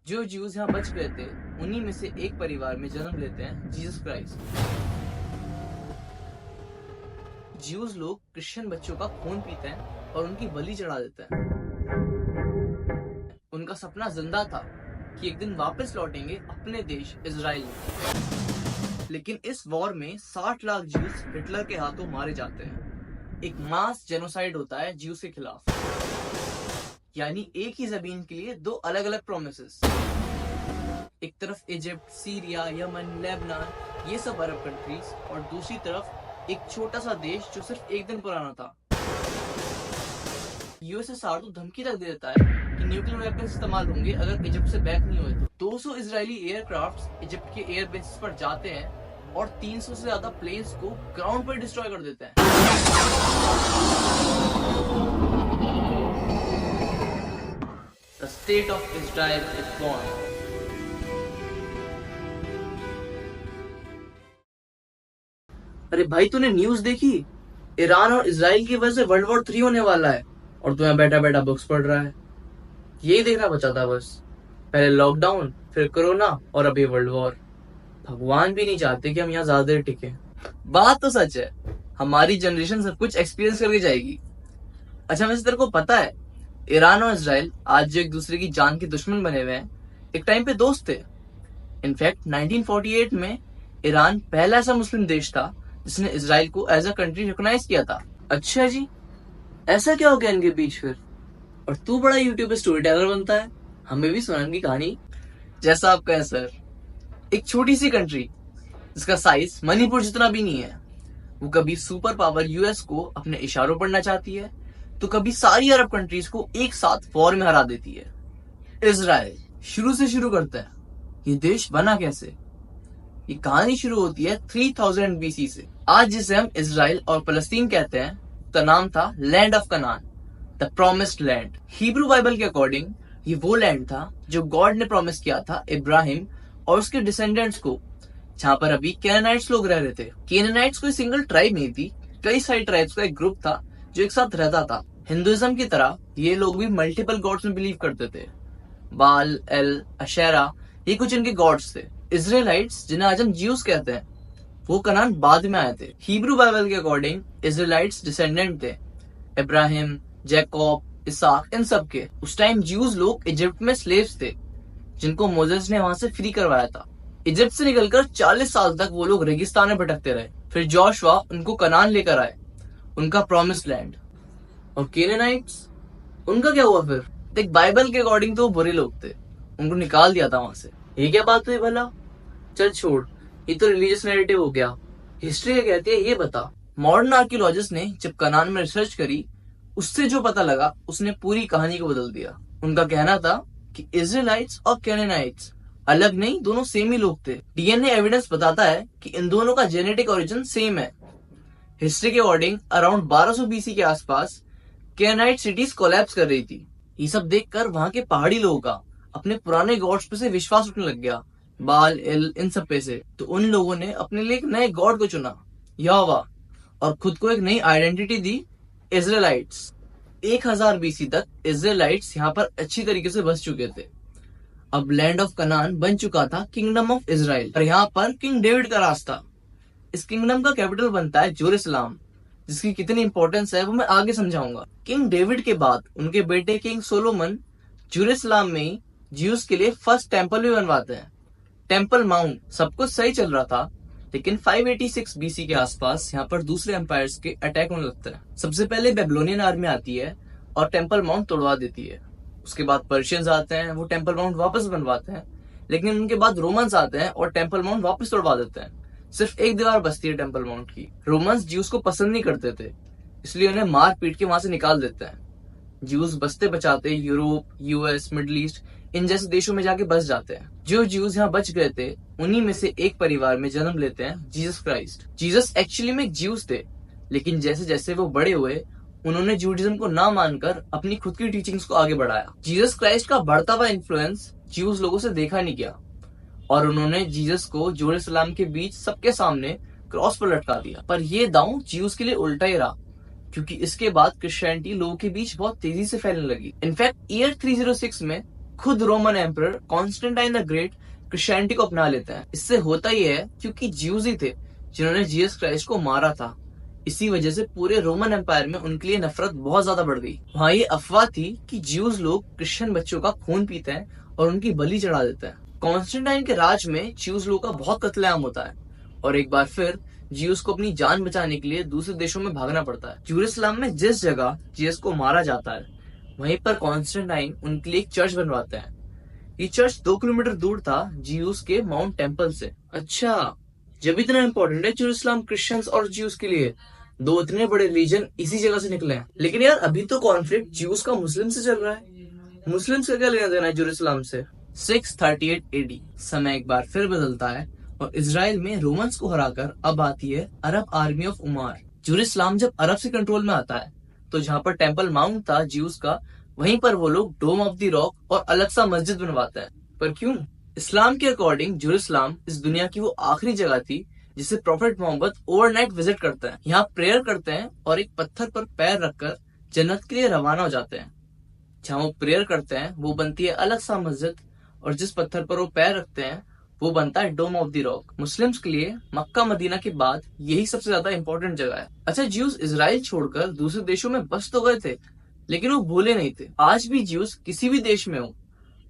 जो ज्यूज यहाँ बच गए थे उन्हीं में से एक परिवार में जन्म लेते हैं जीसस क्राइस्ट। ज्यूज लोग क्रिश्चियन बच्चों का खून पीते हैं और उनकी बलि चढ़ा देते हैं। उनका सपना जिंदा था कि एक दिन वापस लौटेंगे अपने देश इजराइल में। लेकिन इस वॉर में 60 लाख ज्यूज हिटलर के हाथों मारे जाते हैं। एक मास जेनोसाइड होता है ज्यूज के खिलाफ। यानी एक ही जमीन के लिए दो अलग अलग प्रोमिसेस। एक तरफ इजिप्ट, सीरिया, यमन, लेबनान, ये सब अरब कंट्रीज, और दूसरी तरफ एक छोटा सा देश जो सिर्फ एक दिन पुराना था। यूएसएसआर तो धमकी तक दे देता है कि न्यूक्लियर वेपन इस्तेमाल होंगे अगर इजिप्ट से बैक नहीं हुए तो। 200 इजरायली एयरक्राफ्ट इजिप्ट के एयर बेसिस पर जाते हैं और 300 से ज्यादा प्लेन्स को ग्राउंड पर डिस्ट्रॉय कर देते हैं। The state of Israel is born. अरे भाई, तूने न्यूज देखी? ईरान और इजराइल की वजह से वर्ल्ड वॉर 3 होने वाला है और तू यहाँ बैठा बैठा बुक्स पढ़ रहा है। यही देखना बचा था बस। पहले लॉकडाउन, फिर कोरोना और अभी वर्ल्ड वॉर। भगवान भी नहीं चाहते कि हम यहाँ ज्यादा देर टिके। बात तो सच है, हमारी जनरेशन सब कुछ एक्सपीरियंस करके जाएगी। अच्छा, वैसे तेरे को पता है ईरान और इजराइल आज जो एक दूसरे की जान के दुश्मन बने हुए हैं, एक टाइम पे दोस्त थे। इनफैक्ट 1948 में ईरान पहला ऐसा मुस्लिम देश था जिसने इजराइल को एज अ कंट्री रिकॉग्नाइज किया था। अच्छा जी, ऐसा क्या हो गया इनके बीच फिर? और तू बड़ा यूट्यूब पे स्टोरी टेलर बनता है, हमें भी सुना इनकी कहानी। जैसा आप कहें सर। एक छोटी सी कंट्री जिसका साइज मणिपुर जितना भी नहीं है, वो कभी सुपर पावर यूएस को अपने इशारों पर नचाती है तो कभी सारी अरब कंट्रीज को एक साथ वॉर में हरा देती है। इजराइल शुरू से शुरू करता है। ये देश बना कैसे? ये कहानी शुरू होती है 3000 बीसी से। आज जिसे हम इजराइल और फलस्तीन कहते हैं, उसका नाम था land of Kanan, the promised land. Hebrew Bible के अकॉर्डिंग ये वो लैंड था जो गॉड ने प्रॉमिस किया था इब्राहिम और उसके डिसेंडेंट्स को, जहाँ पर अभी कैनानाइट्स लोग रह रहे थे। कैनानाइट्स कोई सिंगल ट्राइब नहीं थी, कई सारी ट्राइब्स का एक ग्रुप था जो एक साथ रहता था। हिंदुइज्म की तरह ये लोग भी मल्टीपल गॉड्स में बिलीव करते थे। बाल, एल, अशेरा, ये कुछ इनके गॉड्स थे। इजराइलाइट्स, जिन्हें आज हम ज्यूज कहते हैं, वो कनान बाद में आए थे। हिब्रू बाइबल के अकॉर्डिंग इजराइलाइट्स डिसेंडेंट थे इब्राहिम, जैकब, इसाक, इन सब के। उस टाइम ज्यूज लोग इजिप्ट में स्लेव्स थे जिनको मोसेस ने वहां से फ्री करवाया था। इजिप्ट से निकलकर 40 साल तक वो लोग रेगिस्तान में भटकते रहे। फिर जोशुआ उनको कनान लेकर आए, उनका प्रॉमिस्ड लैंड। और केनानाइट्स, उनका क्या हुआ फिर? देख, बाइबल के अकॉर्डिंग तो वो बुरे लोग थे, उनको निकाल दिया था वहां से। ये क्या बात हुई भला? चल छोड़, ये तो रिलीजियस नैरेटिव हो गया। हिस्ट्री क्या कहती है ये बता। मॉडर्न आर्कियोलॉजिस्ट ने जब कनान में रिसर्च करी, उससे जो पता लगा उसने पूरी कहानी को बदल दिया। उनका कहना था कि इजराइलाइट्स और कैनानाइट्स अलग नहीं, दोनों सेम ही लोग थे। डीएनए एविडेंस बताता है कि इन दोनों का जेनेटिक ओरिजिन सेम है। हिस्ट्री के अकॉर्डिंग अराउंड 1200 बीसी के आसपास कैनानाइट सिटीज कोलैप्स कर रही थी। ये सब देखकर वहां के पहाड़ी लोगों का अपने पुराने गॉड्स पे से विश्वास उठने लग गया, बाल, एल, इन सब पे से। तो उन लोगों ने अपने लिए एक नए गॉड को चुना, यहोवा, और खुद को एक नई आइडेंटिटी दी, इजराइलाइट्स। 1000 बीसी तक इजराइलाइट्स यहाँ पर अच्छी तरीके से बस चुके थे। अब लैंड ऑफ कनान बन चुका था किंगडम ऑफ इजराइल, और यहाँ पर किंग डेविड का राज था। इस किंगडम का कैपिटल बनता है जेरूसलम, जिसकी कितनी इंपॉर्टेंस है वो मैं आगे समझाऊंगा। किंग डेविड के बाद उनके बेटे किंग सोलोमन जेरूसलम में ही ज्यूज के लिए फर्स्ट टेम्पल भी बनवाते हैं, टेम्पल माउंट। सब कुछ सही चल रहा था, लेकिन 586 बीसी के आसपास यहाँ पर दूसरे एम्पायर्स के अटैक होने लगता है। सबसे पहले बेबीलोनियन आर्मी आती है और टेम्पल माउंट तोड़वा देती है। उसके बाद पर्शियंस आते हैं, वो टेम्पल माउंट वापस बनवाते हैं। लेकिन उनके बाद रोमन्स आते हैं और टेम्पल माउंट वापस तोड़वा देते हैं। सिर्फ एक दीवार बचती है टेम्पल माउंट की। रोमन्स ज्यूज को पसंद नहीं करते थे, इसलिए उन्हें मार पीट के वहां से निकाल देते हैं। ज्यूज बचते बचाते यूरोप, यूएस, मिडिल ईस्ट, इन जैसे देशों में जाके बस जाते हैं। जो ज्यूज यहाँ बच गए थे उन्हीं में से एक परिवार में जन्म लेते हैं जीसस क्राइस्ट। जीसस एक्चुअली में ज्यूज थे, लेकिन जैसे जैसे वो बड़े हुए उन्होंने जूडिज्म को ना मानकर अपनी खुद की टीचिंग्स को आगे बढ़ाया। जीसस क्राइस्ट का बढ़ता हुआ इन्फ्लुएंस ज्यूज लोगों से देखा नहीं गया और उन्होंने जीसस को जेरूसलम के बीच सबके सामने क्रॉस पर लटका दिया। पर ये दांव ज्यूज के लिए उल्टा ही रहा, क्योंकि इसके बाद क्रिश्चियनिटी लोगों के बीच बहुत तेजी से फैलने लगी। इनफैक्ट ईयर 306 में खुद Roman emperor Constantine the great Christianity को अपना लेता है। इससे होता ही है क्योंकि ज्यूज ही थे जिन्होंने जीसस क्राइस्ट को मारा था। इसी वजह से पूरे रोमन एम्पायर में उनके लिए नफरत बहुत ज्यादा बढ़ गई। वहाँ ये अफवाह थी कि ज्यूज लोग क्रिश्चियन बच्चों का खून पीते हैं और उनकी बलि चढ़ा देते हैं। कॉन्स्टेंटाइन के राज में ज्यूज लोगों का बहुत कत्लेआम होता है और एक बार फिर ज्यूज को अपनी जान बचाने के लिए दूसरे देशों में भागना पड़ता है। जेरूसलम में जिस जगह जीसस को मारा जाता है वहीं पर कॉन्स्टेंटाइन उनके लिए एक चर्च बनवाते हैं। ये चर्च 2 किलोमीटर दूर था ज्यूज के माउंट टेम्पल से। अच्छा, जब इतना इम्पोर्टेंट है जेरूसलम क्रिश्चियंस और ज्यूज के लिए, दो इतने बड़े रिलीजन इसी जगह से निकले हैं। लेकिन यार अभी तो कॉन्फ्लिक्ट ज्यूज का मुस्लिम से चल रहा है, मुस्लिम्स का क्या लेना देना है जेरूसलम से। 638 एडी समय एक बार फिर बदलता है और इजराइल में रोमन्स को हराकर अब आती है अरब आर्मी ऑफ उमार। जेरूसलम जब अरब से कंट्रोल में आता है तो जहाँ पर टेम्पल माउंट था ज्यूज का, वहीं पर वो लोग डोम ऑफ द रॉक और अलग सा मस्जिद बनवाते हैं। पर क्यों? इस्लाम के अकॉर्डिंग जेरूसलम इस दुनिया की वो आखिरी जगह थी जिसे प्रॉफेट मोहम्मद ओवरनाइट विजिट करते हैं। यहाँ प्रेयर करते हैं और एक पत्थर पर पैर रखकर जन्नत के लिए रवाना हो जाते हैं। जहाँ वो प्रेयर करते हैं वो बनती है अलग सा मस्जिद और जिस पत्थर पर वो पैर रखते हैं वो बनता है डोम ऑफ द रॉक। मुस्लिम्स के लिए मक्का मदीना के बाद यही सबसे ज्यादा इंपॉर्टेंट जगह है। अच्छा, ज्यूज इजराइल छोड़कर दूसरे देशों में बस तो गए थे लेकिन वो भूले नहीं थे। आज भी ज्यूज किसी भी देश में हो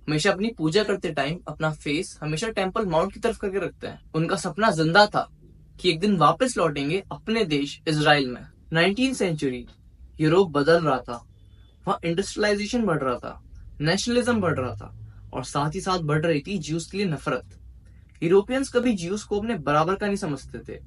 हमेशा अपनी पूजा करते टाइम अपना फेस हमेशा टेम्पल माउंट की तरफ करके रखते हैं। उनका सपना जिंदा था कि एक दिन वापस लौटेंगे अपने देश इजराइल में। 19वीं सेंचुरी, यूरोप बदल रहा था, वहाँ इंडस्ट्रियलाइजेशन बढ़ रहा था, नेशनलिज्म बढ़ रहा था और साथ ही साथ बढ़ रही थी ज्यूज के लिए नफरत। यूरोपियंस कभी ज्यूज को अपने बराबर का नहीं समझते थे।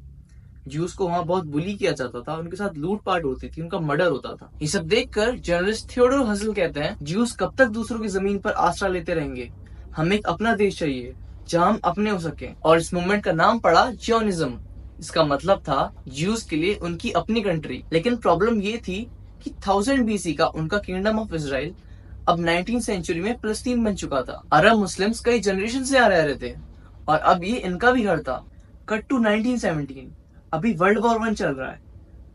ज्यूज को वहाँ बहुत बुली किया जाता था, उनके साथ लूटपाट होती थी, उनका मर्डर होता था। ये सब देखकर जर्नलिस्ट थियोडोर हसल कहते हैं, ज्यूज कब तक दूसरों की जमीन पर आसरा लेते रहेंगे, हमें एक अपना देश चाहिए जहाँ हम अपने हो सके। और इस मूवमेंट का नाम पड़ा जियोनिज्म। इसका मतलब था ज्यूज के लिए उनकी अपनी कंट्री। लेकिन प्रॉब्लम ये थी कि 1000 BC का उनका किंगडम ऑफ इजराइल अब 19वीं सेंचुरी में फिलिस्तीन बन चुका था। अरब मुस्लिम्स कई जनरेशन से आ रहे थे और अब ये इनका भी घर था। कट टू 1917, अभी वर्ल्ड वॉर 1 चल रहा है।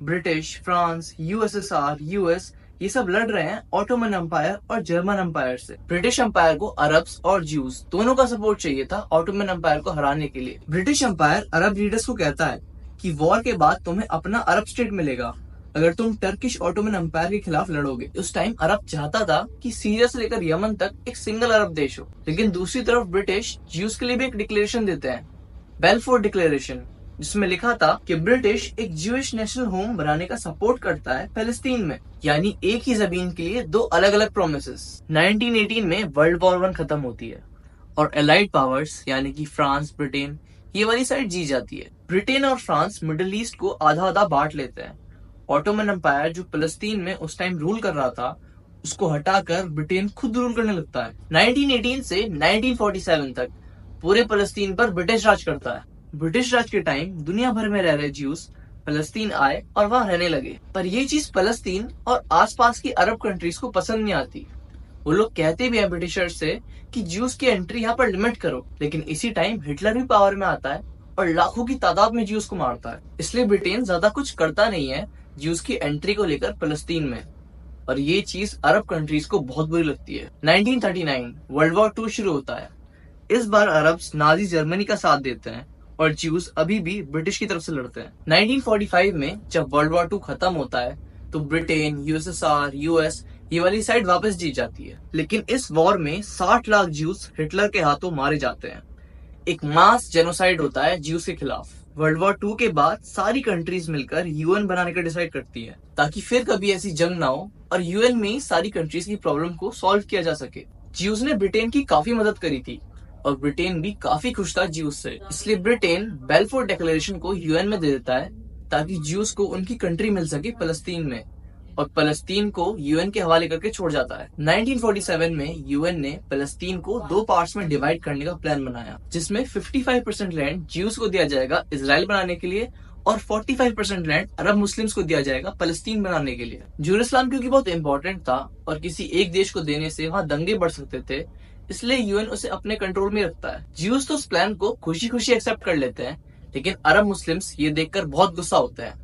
ब्रिटिश, फ्रांस, यूएसएसआर, यूएस ये सब लड़ रहे हैं ऑटोमन एम्पायर और जर्मन एम्पायर से। ब्रिटिश एम्पायर को अरब्स और ज्यूज दोनों का सपोर्ट चाहिए था ऑटोमन एम्पायर को हराने के लिए। ब्रिटिश एम्पायर अरब लीडर्स को कहता है कि वॉर के बाद तुम्हें अपना अरब स्टेट मिलेगा अगर तुम टर्किश ऑटोमन एम्पायर के खिलाफ लड़ोगे। उस टाइम अरब चाहता था कि सीरिया से लेकर यमन तक एक सिंगल अरब देश हो। लेकिन दूसरी तरफ ब्रिटिश ज्यूज के लिए भी एक डिक्लेरेशन देते हैं, बेलफोर डिक्लेरेशन, जिसमें लिखा था कि ब्रिटिश एक ज्यूइश नेशनल होम बनाने का सपोर्ट करता है पैलेस्टीन में, यानी एक ही जमीन के लिए दो अलग अलग प्रोमिसेस। 1918 में वर्ल्ड वॉर 1 खत्म होती है और एलाइड पावर्स यानी कि फ्रांस, ब्रिटेन ये वाली साइड जीत जाती है। ब्रिटेन और फ्रांस मिडिल ईस्ट को आधा आधा बांट लेते हैं। ऑटोमन एम्पायर जो फलस्तीन में उस टाइम रूल कर रहा था उसको हटाकर ब्रिटेन खुद रूल करने लगता है। 1918 से 1947 तक पूरे फलस्तीन पर ब्रिटिश राज करता है। ब्रिटिश राज के टाइम दुनिया भर में रह रहे ज्यूज फलस्तीन आए और वहाँ रहने लगे। पर ये चीज फलस्तीन और आसपास की अरब कंट्रीज को पसंद नहीं आती। वो लोग कहते भी हैं ब्रिटिशर्स से कि ज्यूज की एंट्री यहाँ पर लिमिट करो। लेकिन इसी टाइम हिटलर भी पावर में आता है और लाखों की तादाद में ज्यूज को मारता है। इसलिए ब्रिटेन ज्यादा कुछ करता नहीं है ज्यूज की एंट्री को लेकर फलस्तीन में, और ये चीज अरब कंट्रीज को बहुत बुरी लगती है। 1939 वर्ल्ड वॉर 2 शुरू होता है। इस बार अरब्स नाजी जर्मनी का साथ देते हैं और ज्यूज अभी भी ब्रिटिश की तरफ से लड़ते हैं। 1945 में जब वर्ल्ड वॉर 2 खत्म होता है तो ब्रिटेन, यूएसएसआर, यूएस ये वाली साइड वापस जीत जाती है। लेकिन इस वॉर में 60 लाख ज्यूज हिटलर के हाथों मारे जाते हैं। एक मास जेनोसाइड होता है ज्यूज के खिलाफ। वर्ल्ड वॉर 2 के बाद सारी कंट्रीज मिलकर यूएन बनाने का डिसाइड करती है ताकि फिर कभी ऐसी जंग ना हो और यूएन में ही सारी कंट्रीज की प्रॉब्लम को सॉल्व किया जा सके। ज्यूज ने ब्रिटेन की काफी मदद करी थी और ब्रिटेन भी काफी खुश था ज्यूज से। इसलिए ब्रिटेन बेलफोर डिक्लेरेशन को यूएन में दे देता है ताकि ज्यूज को उनकी कंट्री मिल सके फलस्तीन में, और फलस्तीन को यूएन के हवाले करके छोड़ जाता है। 1947 में यूएन ने फलस्तीन को 2 पार्ट्स में डिवाइड करने का प्लान बनाया, जिसमें 55% लैंड ज्यूज को दिया जाएगा इजराइल बनाने के लिए और 45% लैंड अरब मुस्लिम्स को दिया जाएगा फलस्तीन बनाने के लिए। जेरूसलम क्योंकि बहुत इंपॉर्टेंट था और किसी एक देश को देने से वहाँ दंगे बढ़ सकते थे, इसलिए यूएन उसे अपने कंट्रोल में रखता है। ज्यूज तो उस प्लान को खुशी खुशी एक्सेप्ट कर लेते हैं, लेकिन अरब मुस्लिम्स ये देखकर बहुत गुस्सा होते हैं।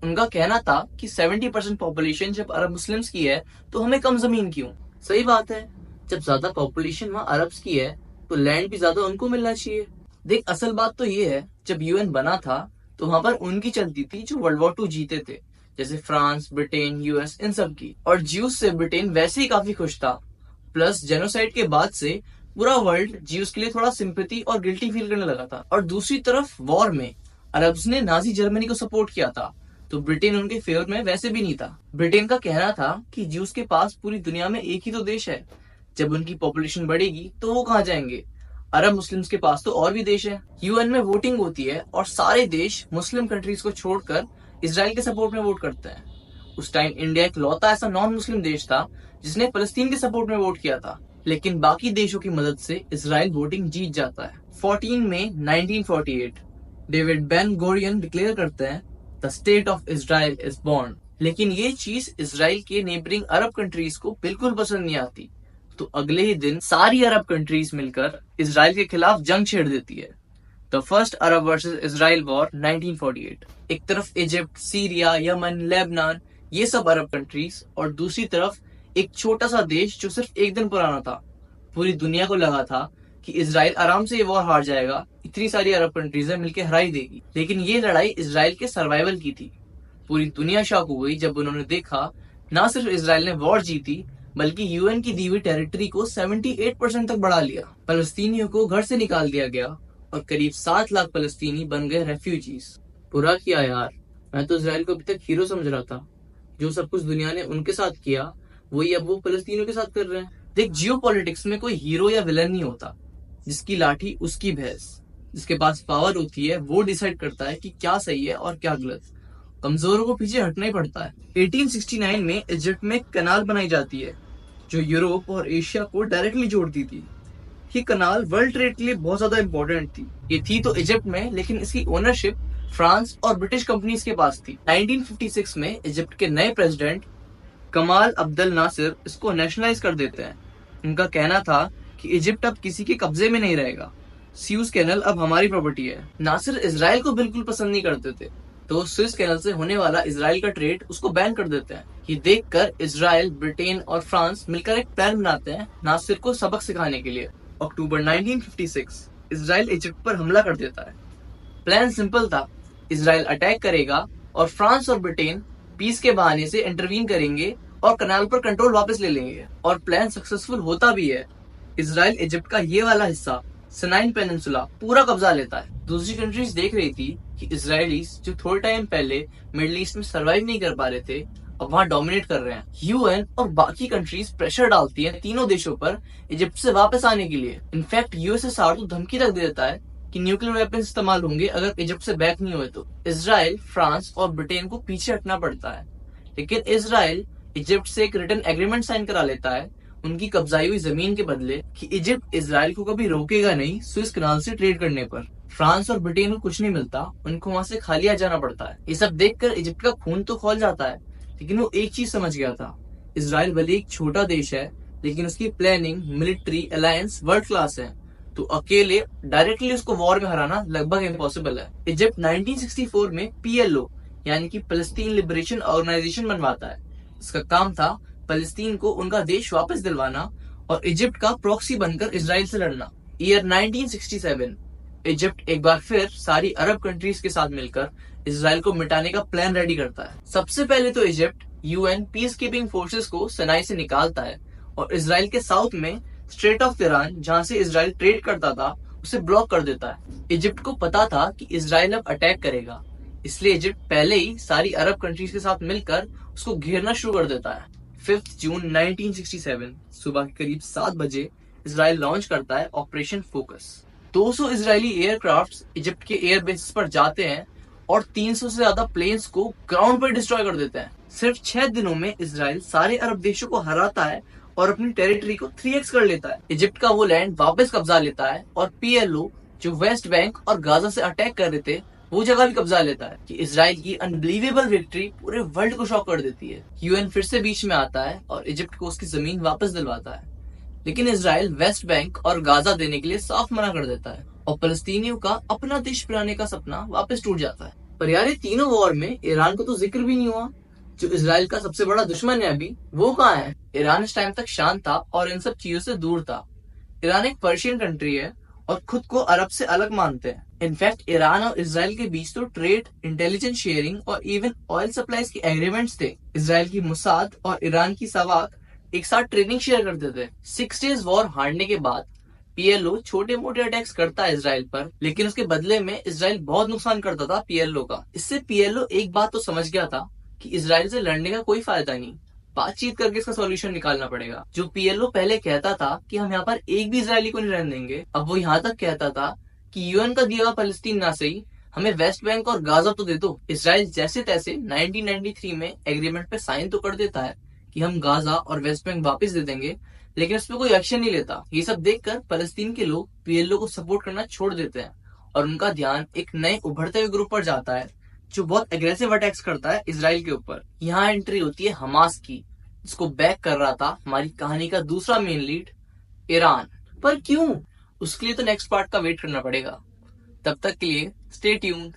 उनका कहना था कि 70% पॉपुलेशन जब अरब मुस्लिम्स की है तो हमें कम जमीन क्यों। सही बात है, जब ज्यादा पॉपुलेशन वहाँ अरब्स की है तो लैंड भी ज्यादा उनको मिलना चाहिए। देख असल बात तो ये है, जब यूएन बना था तो वहां पर उनकी चलती थी जो वर्ल्ड वॉर 2 जीते थे, जैसे फ्रांस, ब्रिटेन, यूएस, इन सब की। और ज्यूस से ब्रिटेन वैसे ही काफी खुश था। प्लस जेनोसाइड के बाद से पूरा वर्ल्ड ज्यूस के लिए थोड़ा सिंपैथी और गिल्टी फील करने लगा था। और दूसरी तरफ वॉर में अरब्स ने नाजी जर्मनी को सपोर्ट किया था, तो ब्रिटेन उनके फेवर में वैसे भी नहीं था। ब्रिटेन का कहना था कि ज्यूस के पास पूरी दुनिया में एक ही तो देश है, जब उनकी पॉपुलेशन बढ़ेगी तो वो कहाँ जाएंगे, अरब मुस्लिम्स के पास तो और भी देश है। यूएन में वोटिंग होती है और सारे देश मुस्लिम कंट्रीज को छोड़कर इसराइल के सपोर्ट में वोट करते हैं। उस टाइम इंडिया एक लौता ऐसा नॉन मुस्लिम देश था जिसने फलस्तीन के सपोर्ट में वोट किया था, लेकिन बाकी देशों की मदद से इसराइल वोटिंग जीत जाता है। 14 मई 1948 डेविड बेन गोरियन डिक्लेयर करते हैं the state of Israel is born. लेकिन ये चीज इसराइल के नेबरिंग अरब कंट्रीज को बिल्कुल पसंद नहीं आती, तो अगले ही दिन सारी अरब कंट्रीज मिलकर इसराइल के खिलाफ जंग छेड़ देती है। The first Arab versus Israel war 1948। एक तरफ इजिप्ट, सीरिया, यमन, लेबनान, ये सब अरब कंट्रीज, और दूसरी तरफ एक छोटा सा देश जो सिर्फ एक दिन पुराना था। पूरी दुनिया को लगा था कि इसराइल आराम से ये वॉर हार जाएगा, इतनी सारी अरब कंट्रीज है मिलकर हरा ही देगी। लेकिन ये लड़ाई इसराइल के सर्वाइवल की थी। पूरी दुनिया शॉक हो गई जब उन्होंने देखा ना सिर्फ इसराइल ने वॉर जीती, बल्कि यूएन की दी हुई टेरिटरी को 78% तक बढ़ा लिया। फलस्तीनियों को घर से निकाल दिया गया और करीब 7 लाख फलस्तीनी बन गए रेफ्यूजीज। बुरा किया यार, मैं तो इसराइल को अभी तक हीरो समझ रहा था। जो सब कुछ दुनिया ने उनके साथ किया वही अब वो फलस्तीनियों के साथ कर रहे हैं। देख, जियोपॉलिटिक्स में कोई हीरो या विलन नहीं होता, जिसकी लाठी उसकी भैंस। जिसके पास पावर होती है वो डिसाइड करता है कि क्या सही है और क्या गलत। कमजोरों को पीछे हटना ही पड़ता है। 1869 में इजिप्ट में कनाल बनाई जाती है जो यूरोप और एशिया को डायरेक्टली जोड़ती थी। ये कनाल वर्ल्ड ट्रेड के लिए बहुत ज्यादा इंपॉर्टेंट थी। ये थी तो इजिप्ट में, लेकिन इसकी ओनरशिप फ्रांस और ब्रिटिश कंपनीज के पास थी। 1956 में इजिप्ट के नए प्रेसिडेंट कमाल अब्दुल नासिर इसको नेशनलाइज कर देते हैं। उनका कहना था कि इजिप्ट अब किसी के कब्जे में नहीं रहेगा, स्यूज कैनल अब हमारी प्रॉपर्टी है। नासिर इसराइल को बिल्कुल पसंद नहीं करते थे, तो स्विस कैनल से होने वाला इसराइल का ट्रेड उसको बैन कर देते हैं। ये देखकर इसराइल, ब्रिटेन और फ्रांस मिलकर एक प्लान बनाते हैं नासिर को सबक सिखाने के लिए। अक्टूबर 1956 इसराइल इजिप्ट पर हमला कर देता है। प्लान सिंपल था, इसराइल अटैक करेगा और फ्रांस और ब्रिटेन पीस के बहाने से इंटरवीन करेंगे और कनाल पर कंट्रोल वापस ले लेंगे। और प्लान सक्सेसफुल होता भी है। इसराइल इजिप्ट का ये वाला हिस्सा, सिनाइन पेनिनसुला, पूरा कब्जा लेता है। दूसरी कंट्रीज देख रही थी कि इसराइलीज जो थोड़े टाइम पहले मिडिल ईस्ट में सर्वाइव नहीं कर पा रहे थे, अब वहाँ डोमिनेट कर रहे हैं। यूएन और बाकी कंट्रीज प्रेशर डालती है तीनों देशों पर इजिप्ट से वापस आने के लिए। इनफैक्ट यूएसएसआर तो धमकी तक दे देता है कि न्यूक्लियर वेपन इस्तेमाल होंगे अगर इजिप्ट से बैक नहीं हुए तो। इसराइल, फ्रांस और ब्रिटेन को पीछे हटना पड़ता है, लेकिन इसराइल इजिप्ट से एक रिटर्न एग्रीमेंट साइन करा लेता है उनकी कब्जाई हुई जमीन के बदले कि इजिप्ट इसराइल को कभी रोकेगा नहीं स्विस कनाल से ट्रेड करने पर। फ्रांस और ब्रिटेन को कुछ नहीं मिलता, उनको वहां से खाली आ जाना पड़ता है। ये सब देखकर इजिप्ट का खून तो खौल जाता है, लेकिन वो एक चीज समझ गया था, इसराइल भले एक छोटा देश है लेकिन उसकी planning, military, alliance world class है, तो अकेले डायरेक्टली उसको वॉर में हराना लगभग इम्पॉसिबल है। इजिप्ट 1964 में पीएलओ यानी कि फलस्तीन लिबरेशन ऑर्गेनाइजेशन बनवाता है। इसका काम था फलस्तीन को उनका देश वापस दिलवाना और इजिप्ट का प्रॉक्सी बनकर इसराइल से लड़ना। ईयर 1967 इजिप्ट एक बार फिर सारी अरब कंट्रीज के साथ मिलकर इसराइल को मिटाने का प्लान रेडी करता है। सबसे पहले तो Egypt UN peace keeping forces को सनाई से निकालता है और इसराइल के साउथ में स्ट्रेट ऑफ तिरान, जहां से इसराइल ट्रेड करता था, उसे ब्लॉक कर देता है। इजिप्ट को पता था कि इसराइल अब अटैक करेगा, इसलिए इजिप्ट पहले ही सारी अरब कंट्रीज के साथ मिलकर उसको घेरना शुरू कर देता है। 5 जून 1967 सुबह के करीब 7 बजे इसराइल लॉन्च करता है operation focus. 200 Israeli aircrafts Egypt के एयर बेसिस पर जाते हैं और 300 से ज्यादा प्लेन्स को ग्राउंड पर डिस्ट्रॉय कर देते हैं। सिर्फ 6 दिनों में इसराइल सारे अरब देशों को हराता है और अपनी टेरिटरी को 3x कर लेता है। इजिप्ट का वो लैंड वापस कब्जा लेता है और पीएलओ जो वेस्ट बैंक और गाजा से अटैक कर रहे थे वो जगह भी कब्जा लेता है। कि इसराइल की अनबिलीवेबल विक्ट्री पूरे वर्ल्ड को शॉक कर देती है। यूएन फिर से बीच में आता है और इजिप्ट को उसकी जमीन वापस दिलवाता है, लेकिन इसराइल वेस्ट बैंक और गाजा देने के लिए साफ मना कर देता है और फलस्तीनियों का अपना देश बनाने का सपना वापस टूट जाता है। पर यार, ये तीनों वॉर में ईरान को तो जिक्र भी नहीं हुआ। जो इसराइल का सबसे बड़ा दुश्मन है अभी, वो कहाँ है? ईरान इस टाइम तक शांत था और इन सब चीजों से दूर था। ईरान एक पर्शियन कंट्री है और खुद को अरब से अलग मानते हैं। इनफैक्ट ईरान और इसराइल के बीच तो ट्रेड, इंटेलिजेंस शेयरिंग और इवन ऑयल सप्लाईज के एग्रीमेंट्स थे। इसराइल की मुसाद और ईरान की सवाक एक साथ ट्रेनिंग शेयर करते थे। 6 डेज वॉर हारने के बाद पीएलओ छोटे मोटे अटैक्स करता है इसराइल पर, लेकिन उसके बदले में इसराइल बहुत नुकसान करता था पीएलओ का। इससे पीएलओ एक बात तो समझ गया था कि इसराइल से लड़ने का कोई फायदा नहीं, बातचीत करके इसका सॉल्यूशन निकालना पड़ेगा। जो पीएलओ पहले कहता था कि हम यहाँ पर एक भी इसराइली को नहीं रहने देंगे, अब वो यहाँ तक कहता था कि यूएन का दिया हुआ फलस्तीन ना सही, हमें वेस्ट बैंक और गाजा तो दे दो। इसराइल जैसे तैसे 1993 में एग्रीमेंट पे साइन तो कर देता है कि हम गाजा और वेस्ट बैंक वापस दे देंगे, लेकिन उस पर कोई एक्शन नहीं लेता। ये सब देखकर फलस्तीन के लोग पीएलओ को सपोर्ट करना छोड़ देते हैं और उनका ध्यान एक नए उभरते हुए ग्रुप पर जाता है जो बहुत एग्रेसिव अटैक्स करता है इसराइल के ऊपर। यहाँ एंट्री होती है हमास की, जिसको बैक कर रहा था हमारी कहानी का दूसरा मेन लीड, ईरान। पर क्यों? उसके लिए तो नेक्स्ट पार्ट का वेट करना पड़ेगा। तब तक के लिए स्टे ट्यून्ड।